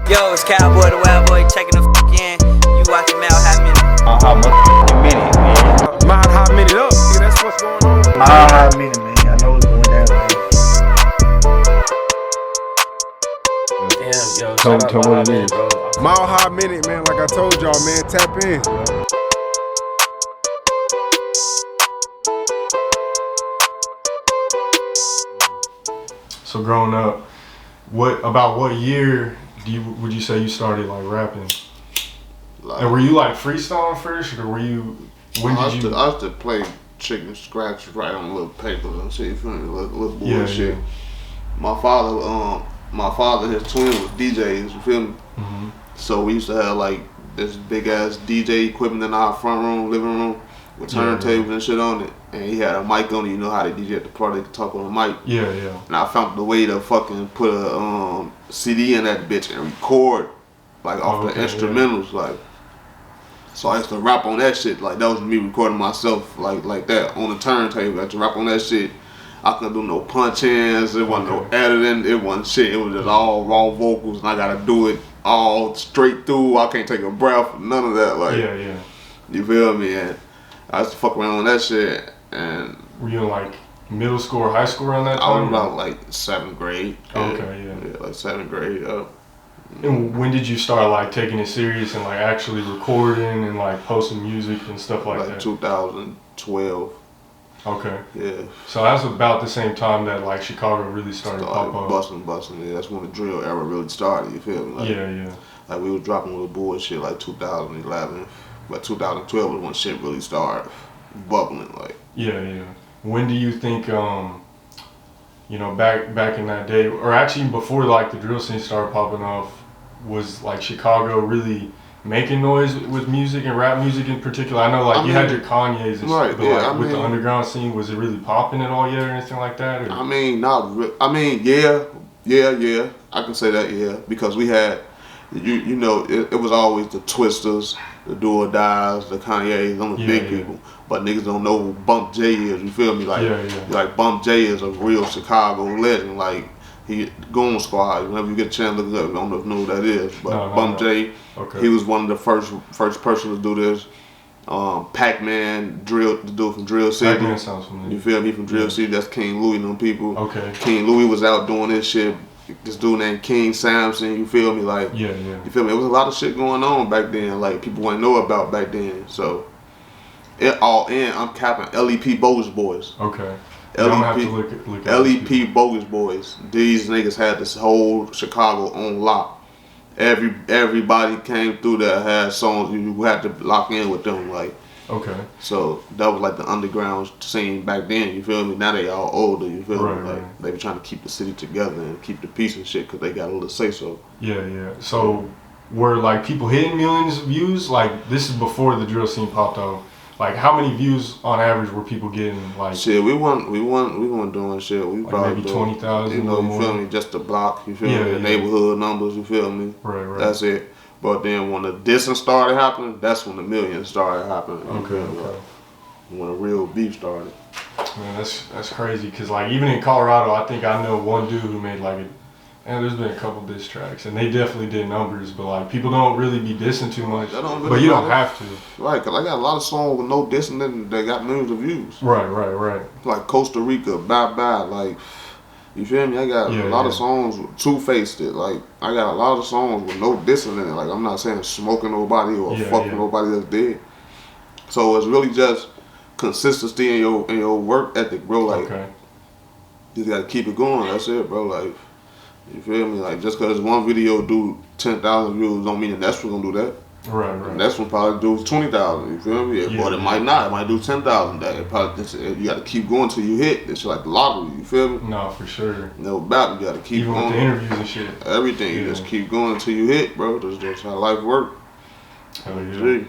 Yo, it's Cowboy the Wild Boy checking the in. You watching Mal High Minute. How minute, man? Mile High Minute up, nigga, that's what's going on. Mile High Minute, man. I know it's going down, man. Damn, yo, Tell shout out what it Mile is. Minute, bro. Mile High Minute, man, like I told y'all, man, tap in. So growing up, what year would you say you started like rapping? And were you like freestyling first, or were you? I used to play chicken scratch right on a little paper and shit. You feel me? Little bullshit. Yeah. My father and his twin was DJs. You feel me? Mm-hmm. So we used to have like this big ass DJ equipment in our front room, living room, with turntables and shit on it. And he had a mic on it. You know how they DJ at the party, they could talk on the mic. Yeah. And I found the way to fucking put a CD in that bitch and record like off the instrumentals, like. So I used to rap on that shit. Like that was me recording myself like that on the turntable. I used to rap on that shit. I couldn't do no punch-ins. It wasn't no editing. It wasn't shit. It was just all raw vocals, and I gotta do it all straight through. I can't take a breath. None of that. Like you feel me? And I used to fuck around on that shit. And were you in like middle school or high school around that time? I was about like 7th grade. Okay, yeah, like 7th grade. And when did you start like taking it serious and like actually recording and like posting music and stuff like that? 2012. Okay. Yeah. So that's about the same time that like Chicago really started to pop up. Busting. Yeah, that's when the drill era really started. You feel me? Like, yeah. Like we was dropping little bullshit like 2011, but 2012 was when shit really started bubbling. Like. Yeah. When do you think back in that day, or actually before like the drill scene started popping off, was like Chicago really making noise with music and rap music in particular? I know like you had your Kanye's and shit, but with the underground scene, was it really popping at all yet or anything like that? Or? Yeah. I can say that, yeah, because we had, it was always the Twisters, the Do or Dies, the Kanye's, them the big people. But niggas don't know who Bump J is, you feel me? Like Bump J is a real Chicago legend. Like he Goon Squad. Whenever you get a chance to look it up, I don't know if you know who that is. But Bump J, he was one of the first person to do this. Pac-Man, the dude from Drill City. Pac-Man sounds familiar. You feel me? From Drill City, that's King Louie and them people. Okay. King Louie was out doing this shit. This dude named King Samson, you feel me? Like, you feel me? It was a lot of shit going on back then, like people wouldn't know about back then. So it all in. I'm capping LEP Bogus Boys. Okay. LEP Bogus Boys. These niggas had this whole Chicago on lock. Everybody came through that had songs. You had to lock in with them, like. Okay. So that was like the underground scene back then. You feel me? Now they all older. You feel me? Like they be trying to keep the city together and keep the peace and shit because they got a little say so. Yeah. So were like people hitting millions of views? Like this is before the drill scene popped off. Like how many views on average were people getting? Like shit, we weren't doing shit. We like probably maybe 20,000. You feel me? Just the block. You feel me? The neighborhood numbers. You feel me? Right. That's it. But then when the dissing started happening, that's when the millions started happening. Okay. When the real beef started. Man, that's crazy. Cause like even in Colorado, I think I know one dude who made like there's been a couple diss tracks, and they definitely did numbers. But like people don't really be dissing too much. But you don't have to. Right, cause I got a lot of songs with no dissing that got millions of views. Right. Like Costa Rica, Bye Bye, like. You feel me? I got a lot of songs with Two-Faced it. Like, I got a lot of songs with no dissing in it. Like, I'm not saying smoking nobody or fucking nobody that's dead. So it's really just consistency in your work ethic, bro. Like, you just gotta keep it going. That's it, bro. Like, you feel me? Like, just cause one video do 10,000 views don't mean the next one gonna do that. Right. The next one probably do 20,000. You feel me? But it might not. It might do 10,000. That it probably you got to keep going till you hit. It's like the lottery. You feel me? No, for sure. No doubt. You got to keep even going. With the interviews and shit. Everything. You just keep going until you hit, bro. That's how life works. Hell yeah.